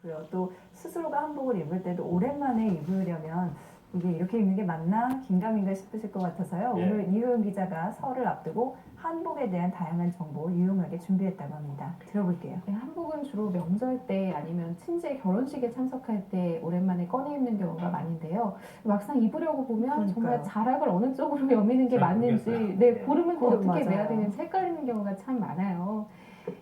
같고요. 또 스스로가 한복을 입을 때도 오랜만에 입으려면 이게 이렇게 입는 게 맞나 긴가민가 싶으실 것 같아서요. 예. 오늘 이효영 기자가 설을 앞두고 한복에 대한 다양한 정보 유용하게 준비했다고 합니다. 들어볼게요. 네, 한복은 주로 명절 때 아니면 친지 결혼식에 참석할 때 오랜만에 꺼내 입는 경우가 많은데요. 막상 입으려고 보면 정말 그러니까요. 자락을 어느 쪽으로 여미는 게 잘 맞는지, 모르겠어요. 네, 네. 고르면 또 어떻게 맞아요. 매야 되는지 헷갈리는 경우가 참 많아요.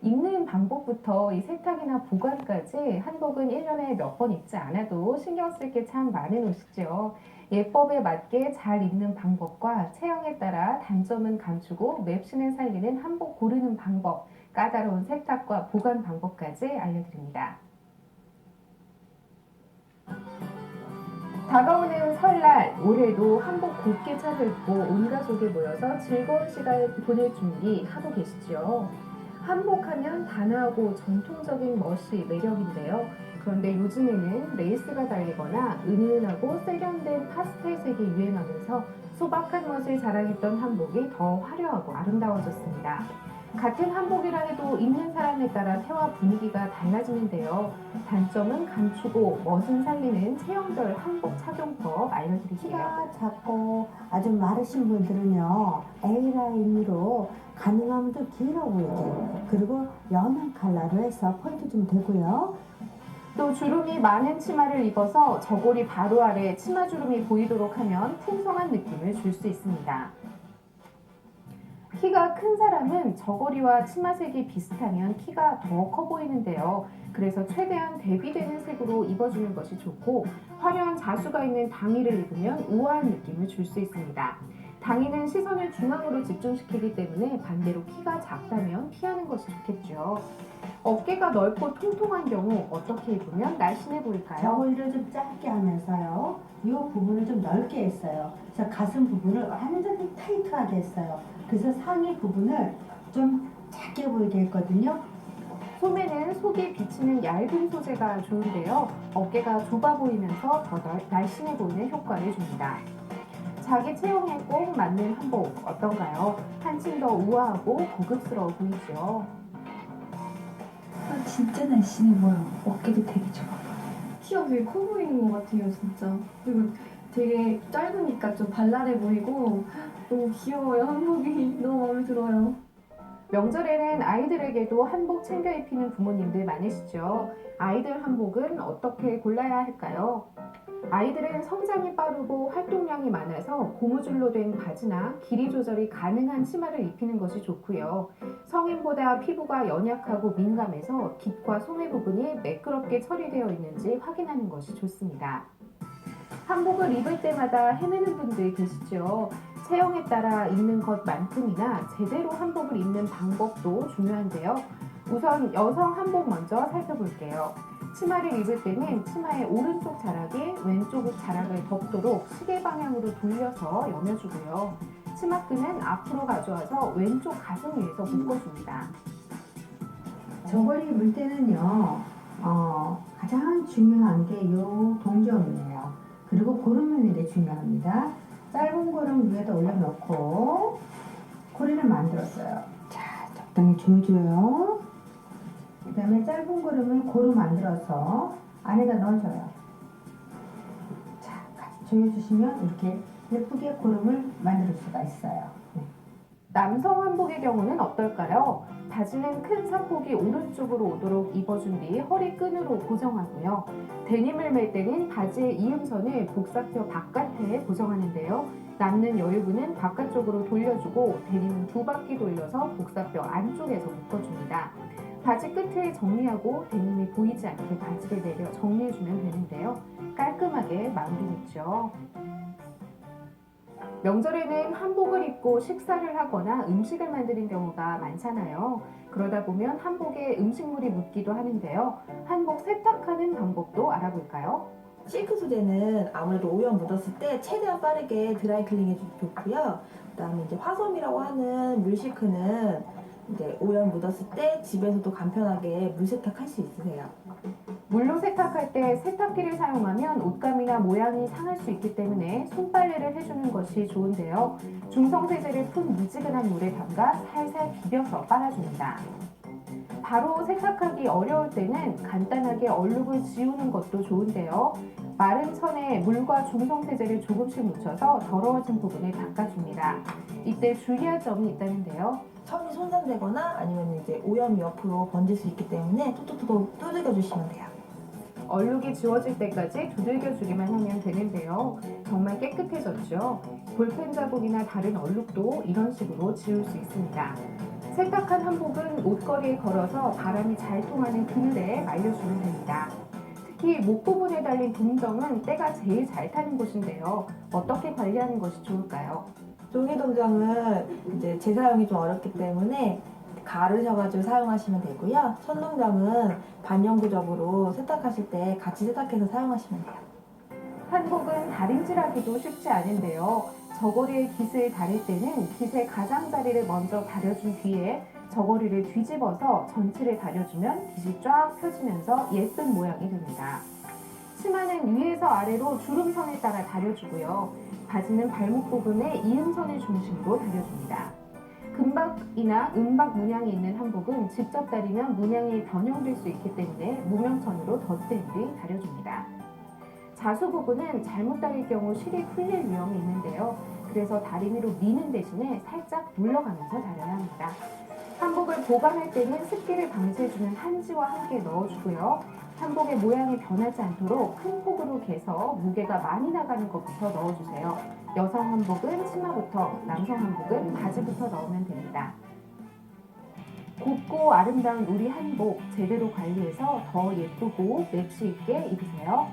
입는 방법부터 이 세탁이나 보관까지 한복은 1년에 몇 번 입지 않아도 신경 쓸 게 참 많은 옷이죠. 예법에 맞게 잘 입는 방법과 체형에 따라 단점은 감추고 맵시는 살리는 한복 고르는 방법, 까다로운 세탁과 보관 방법까지 알려드립니다. 다가오는 설날, 올해도 한복 곱게 차려입고 온 가족이 모여서 즐거운 시간을 보낼 준비하고 계시죠. 한복하면 단아하고 전통적인 멋이 매력인데요. 그런데 요즘에는 레이스가 달리거나 은은하고 세련된 파스텔색이 유행하면서 소박한 멋을 자랑했던 한복이 더 화려하고 아름다워졌습니다. 같은 한복이라 해도 입는 사람에 따라 태화 분위기가 달라지는데요. 단점은 감추고 멋은 살리는 체형별 한복 착용법 알려드릴게요. 키가 작고 아주 마르신 분들은요 A라인으로 가능하면 좀 길어 보이게 그리고 연한 컬러로 해서 포인트 좀 되고요. 또 주름이 많은 치마를 입어서 저고리 바로 아래 치마 주름이 보이도록 하면 풍성한 느낌을 줄 수 있습니다. 키가 큰 사람은 저고리와 치마색이 비슷하면 키가 더 커 보이는데요. 그래서 최대한 대비되는 색으로 입어주는 것이 좋고 화려한 자수가 있는 당의를 입으면 우아한 느낌을 줄 수 있습니다. 당의는 시선을 중앙으로 집중시키기 때문에 반대로 키가 작다면 피하는 것이 좋겠죠. 어깨가 넓고 통통한 경우 어떻게 입으면 날씬해 보일까요? 저고리를 좀 짧게 하면서요 이 부분을 좀 넓게 했어요. 그래서 가슴 부분을 완전히 타이트하게 했어요. 그래서 상의 부분을 좀 작게 보이게 했거든요. 소매는 속이 비치는 얇은 소재가 좋은데요. 어깨가 좁아 보이면서 더 날씬해 보이는 효과를 줍니다. 자기 체형에 꼭 맞는 한복 어떤가요? 한층 더 우아하고 고급스러워 보이죠? 진짜 날씬해 보여. 어깨도 되게 좁아. 키가 되게 커 보이는 것 같아요, 진짜. 그리고 되게 짧으니까 좀 발랄해 보이고 너무 귀여워요, 한복이. 너무 마음에 들어요. 명절에는 아이들에게도 한복 챙겨 입히는 부모님들 많으시죠? 아이들 한복은 어떻게 골라야 할까요? 아이들은 성장이 빠르고 활동량이 많아서 고무줄로 된 바지나 길이 조절이 가능한 치마를 입히는 것이 좋고요. 성인보다 피부가 연약하고 민감해서 깃과 소매 부분이 매끄럽게 처리되어 있는지 확인하는 것이 좋습니다. 한복을 입을 때마다 헤매는 분들 계시죠? 체형에 따라 입는 것만큼이나 제대로 한복을 입는 방법도 중요한데요. 우선 여성 한복 먼저 살펴볼게요. 치마를 입을 때는 치마의 오른쪽 자락이 왼쪽 자락을 덮도록 시계 방향으로 돌려서 여며주고요. 치마끈은 앞으로 가져와서 왼쪽 가슴 위에서 묶어줍니다. 저고리 입을 때는요 가장 중요한 게 이 동점이에요. 그리고 고름면이 되게 중요합니다. 짧은 고름 위에다 올려놓고 고리를 만들었어요. 자, 적당히 조여줘요. 그 다음에 짧은 고름을 고루 만들어서 안에다 넣어줘요. 자, 같이 조여주시면 이렇게 예쁘게 고름을 만들 수가 있어요. 네. 남성 한복의 경우는 어떨까요? 바지는 큰 산폭이 오른쪽으로 오도록 입어준 뒤 허리끈으로 고정하고요. 데님을 맬 때는 바지의 이음선을 복사표 바깥에 고정하는데요. 남는 여유분은 바깥쪽으로 돌려주고 데님은 두 바퀴 돌려서 복사표 안쪽에서 묶어줍니다. 바지 끝을 정리하고 데님이 보이지 않게 바지를 내려 정리해주면 되는데요. 깔끔하게 마무리했죠. 명절에는 한복을 입고 식사를 하거나 음식을 만드는 경우가 많잖아요. 그러다 보면 한복에 음식물이 묻기도 하는데요. 한복 세탁하는 방법도 알아볼까요? 실크 소재는 아무래도 오염 묻었을 때 최대한 빠르게 드라이클닝 해주기 좋고요. 그다음에 이제 화솜이라고 하는 물실크는 이제 오염 묻었을 때 집에서도 간편하게 물 세탁할 수 있으세요. 물로 세탁할 때 세탁기를 사용하면 옷감이나 모양이 상할 수 있기 때문에 손빨래를 해주는 것이 좋은데요. 중성 세제를 푼 미지근한 물에 담가 살살 비벼서 빨아줍니다. 바로 세탁하기 어려울 때는 간단하게 얼룩을 지우는 것도 좋은데요. 마른 천에 물과 중성세제를 조금씩 묻혀서 더러워진 부분을 닦아줍니다. 이때 주의할 점이 있다는데요. 천이 손상되거나 아니면 이제 오염이 옆으로 번질 수 있기 때문에 톡톡톡 두들겨 주시면 돼요. 얼룩이 지워질 때까지 두들겨주기만 하면 되는데요. 정말 깨끗해졌죠. 볼펜 자국이나 다른 얼룩도 이런 식으로 지울 수 있습니다. 세탁한 한복은 옷걸이에 걸어서 바람이 잘 통하는 그늘에 말려주면 됩니다. 특히 목 부분에 달린 동정은 때가 제일 잘 타는 곳인데요. 어떻게 관리하는 것이 좋을까요? 종이 동정은 이제 재사용이 좀 어렵기 때문에 가르셔가지고 사용하시면 되고요. 천동정은 반영구적으로 세탁하실 때 같이 세탁해서 사용하시면 돼요. 한복은 다림질하기도 쉽지 않은데요. 저고리에 깃을 다릴 때는 깃의 가장자리를 먼저 다려준 뒤에 저고리를 뒤집어서 전체를 다려주면 깃이 쫙 펴지면서 예쁜 모양이 됩니다. 치마는 위에서 아래로 주름선을 따라 다려주고요. 바지는 발목 부분에 이음선을 중심으로 다려줍니다. 금박이나 은박 문양이 있는 한복은 직접 다리면 문양이 변형될 수 있기 때문에 무명천으로 덧대기 다려줍니다. 자수 부분은 잘못 다릴 경우 실이 풀릴 위험이 있는데요. 그래서 다리미로 미는 대신에 살짝 눌러가면서 다려야 합니다. 한복을 보관할 때는 습기를 방지해주는 한지와 함께 넣어주고요. 한복의 모양이 변하지 않도록 큰 폭으로 개서 무게가 많이 나가는 것부터 넣어주세요. 여성 한복은 치마부터, 남성 한복은 바지부터 넣으면 됩니다. 곱고 아름다운 우리 한복 제대로 관리해서 더 예쁘고 매치 있게 입으세요.